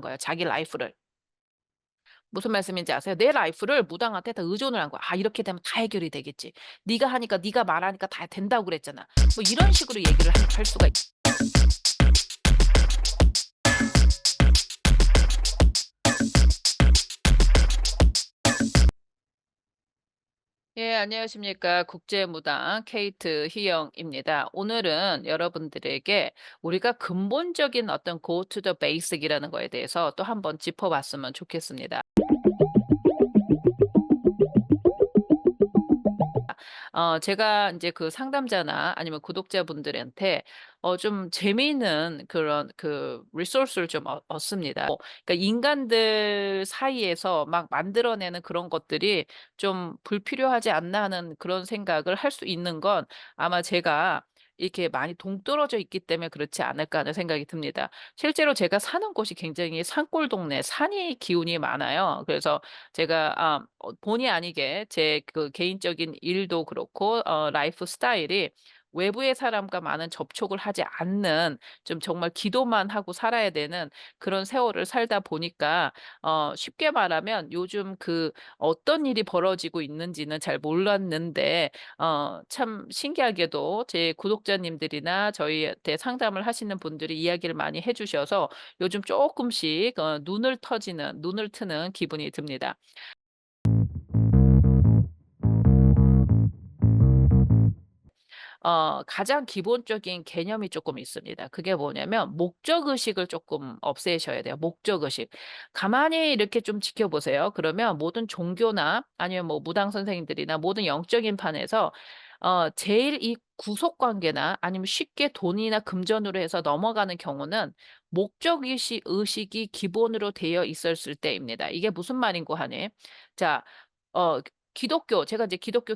거예요, 자기 라이프를. 무슨 말씀인지 아세요? 내 라이프를 무당한테 다 의존을 한 거야. '아 이렇게 되면 다 해결이 되겠지. 네가 하니까 네가 말하니까 다 된다고 그랬잖아.' 뭐 이런 식으로 얘기를 할 수가 있 예, 안녕하십니까. 국제무당 케이트 희영입니다. 오늘은 여러분들에게 우리가 근본적인 어떤 go to the basic이라는 거에 대해서 또 한번 짚어봤으면 좋겠습니다. 제가 이제 그 상담자나 아니면 구독자분들한테 좀 재미있는 그런 그 리소스를 좀 얻습니다. 그러니까 인간들 사이에서 막 만들어내는 그런 것들이 좀 '불필요하지 않나.' 하는 그런 생각을 할 수 있는 건 아마 제가 이렇게 많이 동떨어져 있기 때문에 그렇지 않을까 하는 생각이 듭니다. 실제로 제가 사는 곳이 굉장히 산골 동네 산이 기운이 많아요. 그래서 제가 본의 아니게 제 그 개인적인 일도 그렇고 라이프 스타일이 외부의 사람과 많은 접촉을 하지 않는 좀 정말 기도만 하고 살아야 되는 그런 세월을 살다 보니까 쉽게 말하면 요즘 그 어떤 일이 벌어지고 있는지는 잘 몰랐는데 참 신기하게도 제 구독자님들이나 저희한테 상담을 하시는 분들이 이야기를 많이 해 주셔서 요즘 쪼끔씩 눈을 트는 기분이 듭니다. 가장 기본적인 개념이 조금 있습니다. 그게 뭐냐면 목적 의식을 조금 없애셔야 돼요. 목적 의식. 가만히 이렇게 좀 지켜보세요. 그러면 모든 종교나 아니면 뭐 무당 선생님들이나 모든 영적인 판에서 제일 이 구속 관계나 아니면 쉽게 돈이나 금전으로 해서 넘어가는 경우는 목적 의식이 기본으로 되어 있었을 때입니다. 이게 무슨 말인고 하니 자 어 기독교 제가 이제 기독교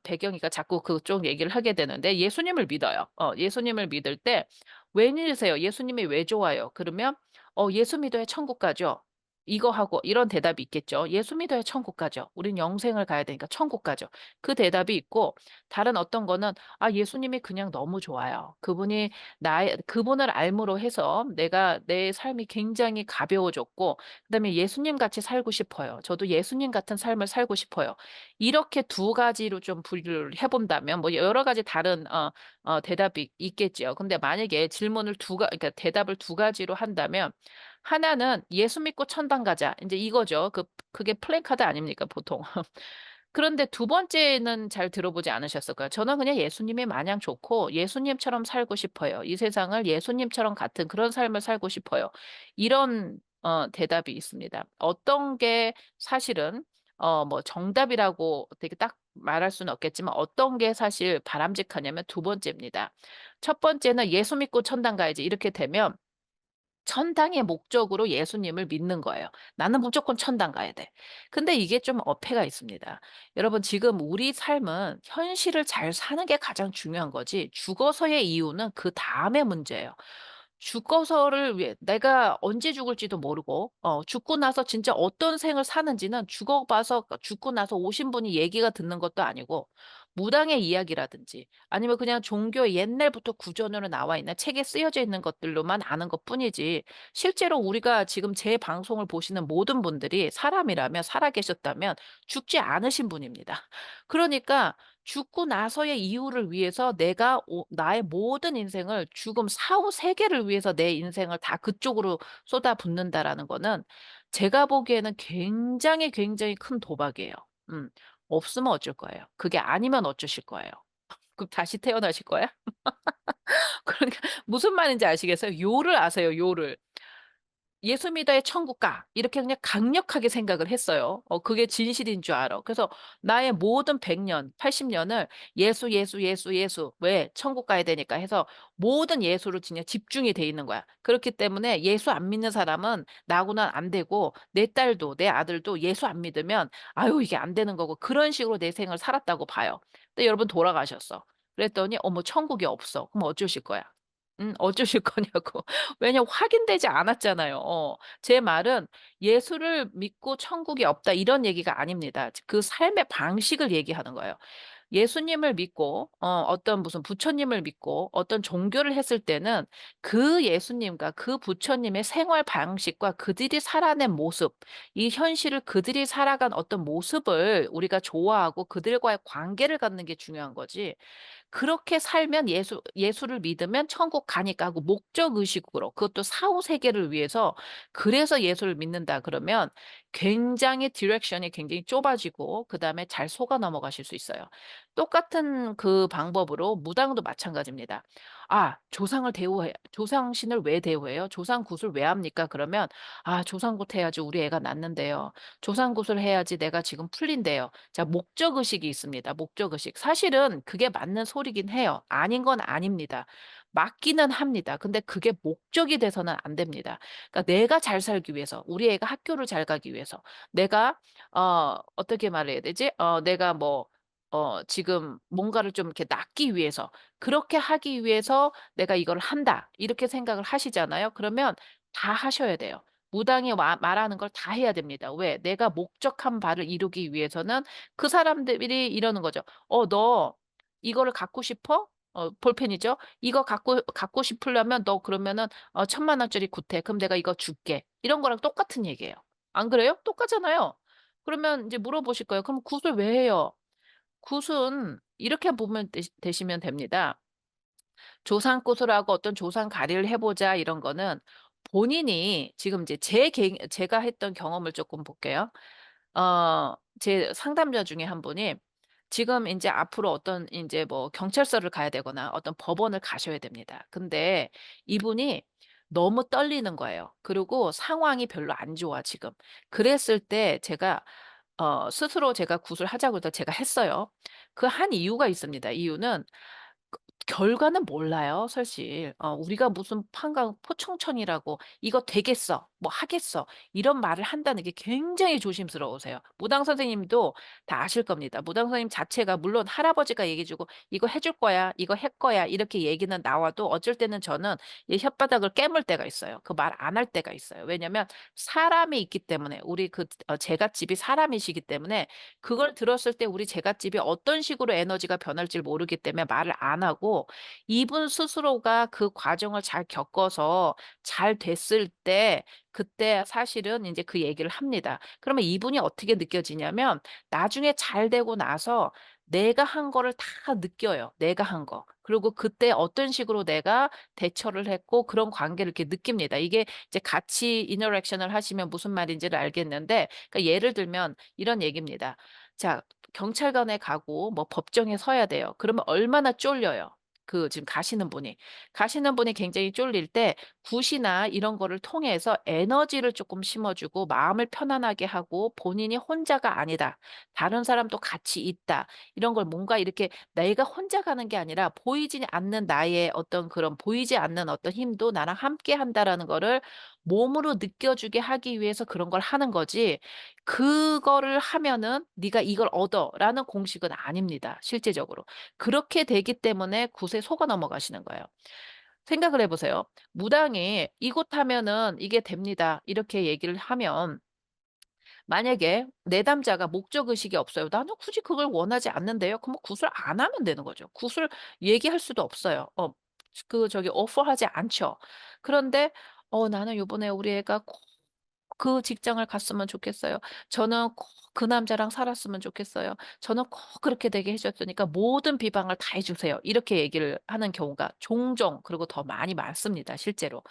배경이니까 자꾸 그쪽 얘기를 하게 되는데 예수님을 믿어요. 예수님을 믿을 때 "왜 믿으세요? 예수님이 왜 좋아요?" 그러면 예수 믿어야 천국 가죠." 이거 하고 이런 대답이 있겠죠. "예수 믿어야 천국 가죠. 우린 영생을 가야 되니까 천국 가죠." 그 대답이 있고 다른 어떤 거는 "아 예수님이 그냥 너무 좋아요. 그분을 알므로 해서 내가 내 삶이 굉장히 가벼워졌고 그다음에 예수님 같이 살고 싶어요. 저도 예수님 같은 삶을 살고 싶어요." 이렇게 두 가지로 좀 분류를 해 본다면 뭐 여러 가지 다른 대답이 있겠지요. 근데 만약에 질문을 그러니까 대답을 두 가지로 한다면 하나는 "예수 믿고 천당 가자." 인제 이거죠. 그게 플랜카드 아닙니까 보통. 그런데 두 번째는 잘 들어보지 않으셨을까요? "저는 그냥 예수님이 마냥 좋고 예수님처럼 살고 싶어요. 이 세상을 예수님처럼 같은 그런 삶을 살고 싶어요." 이런 대답이 있습니다. 어떤 게 사실은 뭐 정답이라고 되게 딱 말할 수는 없겠지만 어떤 게 사실 바람직하냐면 두 번째입니다. 첫 번째는 '예수 믿고 천당 가야지.' 이렇게 되면 천당의 목적으로 예수님을 믿는 거예요. '나는 무조건 천당 가야 돼.' 근데 이게 좀 어폐가 있습니다. 여러분 지금 우리 삶은 현실을 잘 사는 게 가장 중요한 거지 죽어서의 이유는 그다음의 문제예요. 죽어서를 위해 내가 언제 죽을지도 모르고 죽고 나서 진짜 어떤 생을 사는지는 죽어 봐서 죽고 나서 오신 분이 얘기가 듣는 것도 아니고 무당의 이야기라든지 아니면 그냥 종교의 옛날부터 구전으로 나와 있는 책에 쓰여져 있는 것들로만 아는 것뿐이지 실제로 우리가 지금 제 방송을 보시는 모든 분들이 사람이라면 살아 계셨다면 죽지 않으신 분입니다. 그러니까 죽고 나서의 이유를 위해서 내가 나의 모든 인생을 죽음 사후 세계를 위해서 내 인생을 다 그쪽으로 쏟아붓는다라는 거는 제가 보기에는 굉장히, 굉장히 큰 도박이에요. 음. 없으면 어쩔 거예요. 그게 아니면 어쩌실 거예요? 그럼 다시 태어나실 거야? 그러니까 무슨 말인지 아시겠어요? 요를 아세요, 요를. "예수 믿어야 천국 가." 이렇게 그냥 강력하게 생각을 했어요. 그게 진실인 줄 알아. 그래서 나의 모든 100 년, 80 년을 예수, 예수, 예수, 예수. 왜? 천국 가야 되니까 해서 모든 예수로 그냥 집중이 돼 있는 거야. 그렇기 때문에 예수 안 믿는 사람은 나하고는 안 되고 내 딸도 내 아들도 예수 안 믿으면 아유 이게 안 되는 거고 그런 식으로 내 생을 살았다고 봐요. 근데 여러분 돌아가셨어. 그랬더니 어머 천국이 없어. 그럼 어쩌실 거야? 어쩌실 거냐고. 왜냐면 확인되지 않았잖아요. 제 말은 "예수를 믿고 천국이 없다." 이런 얘기가 아닙니다. 그 삶의 방식을 얘기하는 거예요. 예수님을 믿고 어떤 무슨 부처님을 믿고 어떤 종교를 했을 때는 그 예수님과 그 부처님의 생활 방식과 그들이 살아낸 모습, 이 현실을 그들이 살아간 어떤 모습을 우리가 좋아하고 그들과의 관계를 갖는 게 중요한 거지. 그렇게 살면 예수를 믿으면 천국 가니까 하고 목적 의식으로 그것도 사후 세계를 위해서 그래서 예수를 믿는다 그러면 굉장히 디렉션이 굉장히 좁아지고 그다음에 잘 속아 넘어가실 수 있어요. 똑같은 그 방법으로 무당도 마찬가지입니다. 아, 조상을 대우해 조상신을 왜 대우해요? 조상굿을 왜 합니까? 그러면 아, 조상굿 해야지 우리 애가 낫는데요. 조상굿을 해야지 내가 지금 풀린대요. 자, 목적 의식이 있습니다. 목적 의식. 사실은 그게 맞는 소리긴 해요. 아닌 건 아닙니다. 맞기는 합니다. 근데 그게 목적이 돼서는 안 됩니다. 그러니까 내가 잘 살기 위해서, 우리 애가 학교를 잘 가기 위해서, 내가 어떻게 말해야 되지? 내가 뭐 지금 뭔가를 좀 이렇게 낫기 위해서, 그렇게 하기 위해서 내가 이걸 한다. 이렇게 생각을 하시잖아요. 그러면 다 하셔야 돼요. 무당이 말하는 걸 다 해야 됩니다. 왜? 내가 목적한 바를 이루기 위해서는 그 사람들이 이러는 거죠. 너 이거를 갖고 싶어? 볼펜이죠. 이거 갖고 싶으려면 너 그러면은 1,000만 원짜리 구태. 그럼 내가 이거 줄게. 이런 거랑 똑같은 얘기예요. 안 그래요? 똑같잖아요. 그러면 이제 물어보실 거예요. 그럼 굿을 왜 해요? 굿은 이렇게 보면 되시면 됩니다. 조상굿을 하고 어떤 조상 가리를 해보자 이런 거는 본인이 지금 이제 제가 했던 경험을 조금 볼게요. 제 상담자 중에 한 분이 지금 이제 앞으로 어떤 이제 뭐 경찰서를 가야 되거나 어떤 법원을 가셔야 됩니다. 근데 이분이 너무 떨리는 거예요. 그리고 상황이 별로 안 좋아 지금. 그랬을 때 제가 스스로 제가 굿을 하자고 해서 제가 했어요. 그 한 이유가 있습니다. 이유는 그 결과는 몰라요 사실. 우리가 무슨 판강 포청천이라고 "이거 되겠어." 뭐 "하겠어." 이런 말을 한다는 게 굉장히 조심스러우세요. 무당 선생님도 다 아실 겁니다. 무당 선생님 자체가 물론 할아버지가 얘기해 주고 "이거 해줄 거야. 이거 할 거야." 이렇게 얘기는 나와도 어쩔 때는 저는 이 혓바닥을 깨물 때가 있어요. 그 말 안 할 때가 있어요. 왜냐면 사람이 있기 때문에 우리 제갓집이 사람이시기 때문에 그걸 들었을 때 우리 제갓집이 어떤 식으로 에너지가 변할지를 모르기 때문에 말을 안 하고 이분 스스로가 그 과정을 잘 겪어서 잘 됐을 때 그때 사실은 인제 그 얘기를 합니다. 그러면 이분이 어떻게 느껴지냐면 나중에 잘 되고 나서 내가 한 거를 다 느껴요, 내가 한 거. 그리고 그때 어떤 식으로 내가 대처를 했고 그런 관계를 이렇게 느낍니다. 이게 이제 같이 인터랙션을 하시면 무슨 말인지를 알겠는데 그러니까 예를 들면 이런 얘기입니다. 자, 경찰관에 가고 뭐 법정에 서야 돼요. 그러면 얼마나 쫄려요. 그 지금 가시는 분이 굉장히 쫄릴 때 굿이나 이런 거를 통해서 에너지를 조금 심어 주고 마음을 편안하게 하고 본인이 혼자가 아니다. 다른 사람도 같이 있다. 이런 걸 뭔가 이렇게 내가 혼자 가는 게 아니라 보이지 않는 나의 어떤 그런 보이지 않는 어떤 힘도 나랑 함께 한다라는 거를 몸으로 느껴주게 하기 위해서 그런 걸 하는 거지 그거를 하면은 "네가 이걸 얻어."라는 공식은 아닙니다 실제적으로. 그렇게 되기 때문에 굿에 속아 넘어가시는 거예요. 생각을 해 보세요. 무당이 "이곳 하면은 이게 됩니다." 이렇게 얘기를 하면 만약에 내담자가 목적 의식이 없어요. "나는 굳이 그걸 원하지 않는데요." 그럼 굿을 안 하면 되는 거죠. 굿을 얘기할 수도 없어요. 오퍼하지 않죠. 그런데 나는 요번에 우리 애가 꼭 그 직장을 갔으면 좋겠어요. 저는 꼭 그 남자랑 살았으면 좋겠어요. 저는 꼭 그렇게 되게 해 줬으니까 모든 비방을 다 해 주세요." 이렇게 얘기를 하는 경우가 종종 그리고 더 많이 많습니다 실제로.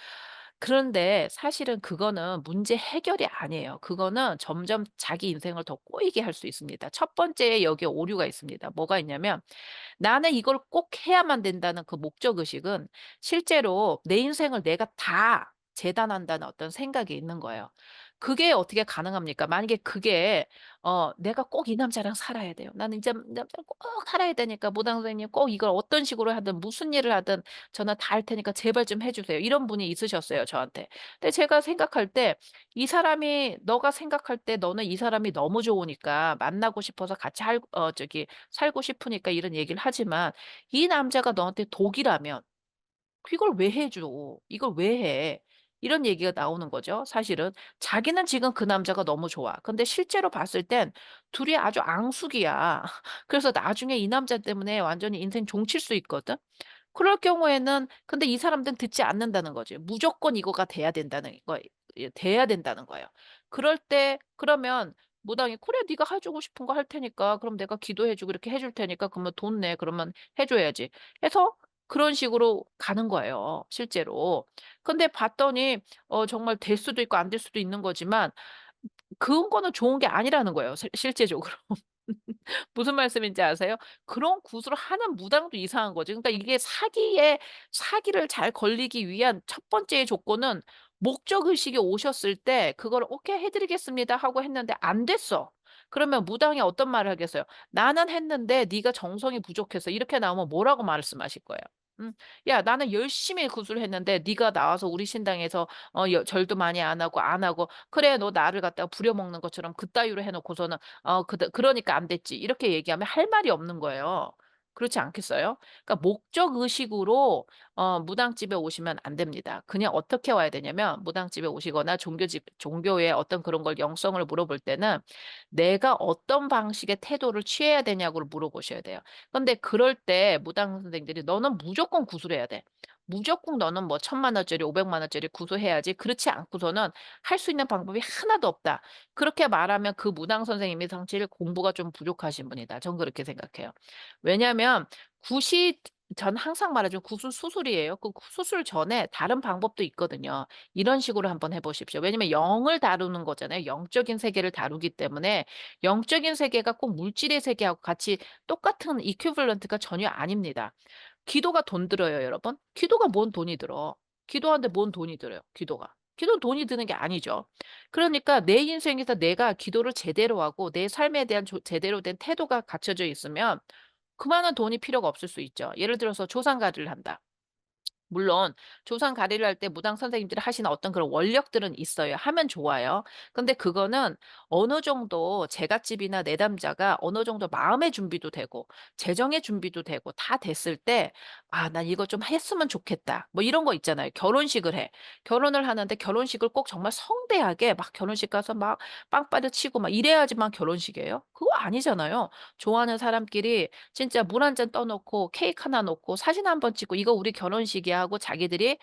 그런데 사실은 그거는 문제 해결이 아니에요. 그거는 점점 자기 인생을 더 꼬이게 할 수 있습니다. 첫 번째 여기에 오류가 있습니다. 뭐가 있냐면 나는 이걸 꼭 해야만 된다는 그 목적 의식은 실제로 내 인생을 내가 다 재단한다는 어떤 생각이 있는 거예요. 그게 어떻게 가능합니까? 만약에 그게 '내가 꼭 이 남자랑 살아야 돼요. 나는 이 남자랑 꼭 살아야 되니까 무당 선생님 꼭 이걸 어떤 식으로 하든 무슨 일을 하든 저는 다 할 테니까 제발 좀 해 주세요.' 이런 분이 있으셨어요, 저한테. 근데 제가 생각할 때 이 사람이 너가 생각할 때 너는 이 사람이 너무 좋으니까 만나고 싶어서 같이 살고 싶으니까 이런 얘기를 하지만 이 남자가 너한테 독이라면 이걸 왜 해 줘? 이걸 왜 해? 이런 얘기가 나오는 거죠 사실은. 자기는 지금 그 남자가 너무 좋아. 근데 실제로 봤을 땐 둘이 아주 앙숙이야. 그래서 나중에 이 남자 때문에 완전히 인생 종칠 수 있거든. 그럴 경우에는 근데 이 사람들은 듣지 않는다는 거지. 무조건 이거가 돼야 된다는 거 예 돼야 된다는 거예요. 그럴 때 그러면 무당이 "그래 네가 해 주고 싶은 거 할 테니까 그럼 내가 기도해 주고 이렇게 해줄 테니까 그러면 돈 내." 그러면 해 줘야지. 해서 그런 식으로 가는 거예요 실제로. 근데 봤더니 정말 될 수도 있고 안 될 수도 있는 거지만 그런 거는 좋은 게 아니라는 거예요 실제적으로. 무슨 말씀인지 아세요? 그런 구술을 하는 무당도 이상한 거지. 그러니까 이게 사기를 잘 걸리기 위한 첫 번째 조건은 목적 의식이 오셨을 때 그걸 "오케이 해 드리겠습니다." 하고 했는데 안 됐어. 그러면 무당이 어떤 말을 하겠어요? "나는 했는데 네가 정성이 부족해서." 이렇게 나오면 뭐라고 말씀하실 거예요? 음. "야 나는 열심히 구술했는데 네가 나와서 우리 신당에서 절도 많이 안 하고 그래 너 나를 갖다가 부려먹는 것처럼 그따위로 해 놓고서는 그러니까 안 됐지." 이렇게 얘기하면 할 말이 없는 거예요. 그렇지 않겠어요? 그러니까 목적 의식으로 무당집에 오시면 안 됩니다. 그냥 어떻게 와야 되냐면 무당집에 오시거나 종교의 어떤 그런 걸 영성을 물어볼 때는 내가 어떤 방식의 태도를 취해야 되냐고 물어보셔야 돼요. 근데 그럴 때 무당 선생님들이 "너는 무조건 구술해야 돼. 무조건 너는 뭐 1,000만 원짜리 500만 원짜리 구술해야지. 그렇지 않고서는 할 수 있는 방법이 하나도 없다." 그렇게 말하면 그 무당 선생님이 사실 공부가 좀 부족하신 분이다. 전 그렇게 생각해요. 왜냐하면 굿이 전 항상 말하지만 굿은 수술이에요. 그 수술 전에 다른 방법도 있거든요. 이런 식으로 한번 해 보십시오. 왜냐면 영을 다루는 거잖아요. 영적인 세계를 다루기 때문에 영적인 세계가 꼭 물질의 세계하고 같이 똑같은 이퀴벌런트가 전혀 아닙니다. 기도가 돈 들어요, 여러분? 기도가 뭔 돈이 들어. 기도하는데 뭔 돈이 들어요, 기도가. 기도는 돈이 드는 게 아니죠. 그러니까 내 인생에서 내가 기도를 제대로 하고 내 삶에 대한 제대로 된 태도가 갖춰져 있으면 그만한 돈이 필요가 없을 수 있죠. 예를 들어서 조상가리를 한다. 물론 조상 가리를 할 때 무당 선생님들이 하시는 어떤 그런 원력들은 있어요. 하면 좋아요. 근데 그거는 어느 정도 제갓집이나 내담자가 어느 정도 마음의 준비도 되고 재정의 준비도 되고 다 됐을 때 '아 난 이거 좀 했으면 좋겠다.' 뭐 이런 거 있잖아요. 결혼식을 해. 결혼을 하는데 결혼식을 꼭 정말 성대하게 막 결혼식 가서 막 빵빠레 치고 막 이래야지만 결혼식이에요? 그거 아니잖아요. 좋아하는 사람끼리 진짜 물 한 잔 떠 놓고 케이크 하나 놓고 사진 한번 찍고 "이거 우리 결혼식이야." 하고 자기들이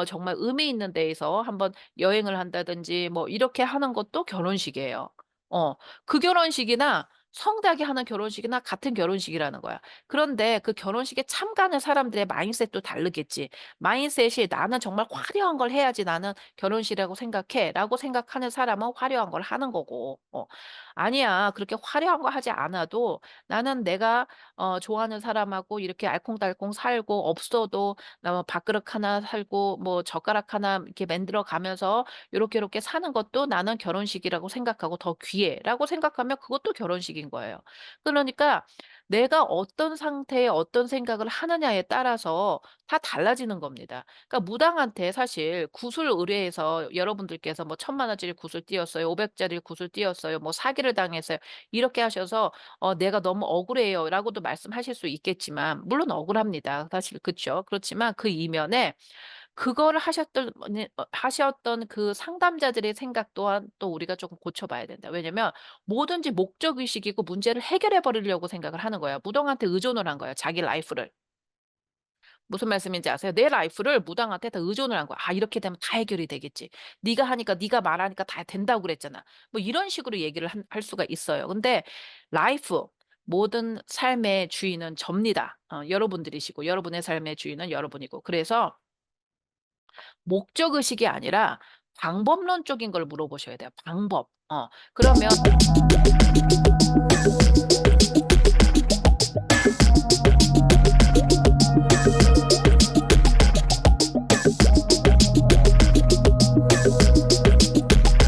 정말 의미 있는 데에서 한번 여행을 한다든지 뭐 이렇게 하는 것도 결혼식이에요. 어. 그 결혼식이나 성대하게 하는 결혼식이나 같은 결혼식이라는 거야. 그런데 그 결혼식에 참가하는 사람들의 마인드셋도 다르겠지. 마인드셋이 '나는 정말 화려한 걸 해야지 나는 결혼식이라고 생각해.'라고 생각하는 사람은 화려한 걸 하는 거고. "아니야. 그렇게 화려한 거 하지 않아도 나는 내가 좋아하는 사람하고 이렇게 알콩달콩 살고 없어도 나 뭐 밥그릇 하나 살고 뭐 젓가락 하나 이렇게 만들어 가면서 요렇게 사는 것도 나는 결혼식이라고 생각하고 더 귀해."라고 생각하면 그것도 결혼식인 거예요. 그러니까 내가 어떤 상태에 어떤 생각을 하느냐에 따라서 다 달라지는 겁니다. 그러니까 무당한테 사실 구슬 의뢰해서 여러분들께서 뭐 1,000만 원짜리 구슬 띄었어요. 500 짜리 구슬 띄었어요. 뭐 사기를 당했어요. 이렇게 하셔서 "내가 너무 억울해요."라고도 말씀하실 수 있겠지만 물론 억울합니다. 사실 그쵸. 그렇지만 그 이면에 그거를 하셨던 그 상담자들의 생각 또한 또 우리가 조금 고쳐 봐야 된다. 왜냐면 뭐든지 목적 의식이고 문제를 해결해 버리려고 생각을 하는 거예요. 무당한테 의존을 한 거예요, 자기 라이프를. 무슨 말씀인지 아세요? 내 라이프를 무당한테 다 의존을 한 거야. '아 이렇게 되면 다 해결이 되겠지. 네가 하니까 네가 말하니까 다 된다고 그랬잖아.' 뭐 이런 식으로 얘기를 할 수가 있어요. 근데 라이프 모든 삶의 주인은 접니다. 여러분들이시고 여러분의 삶의 주인은 여러분이고. 그래서 목적 의식이 아니라 방법론적인 걸 물어보셔야 돼요, 방법. 그러면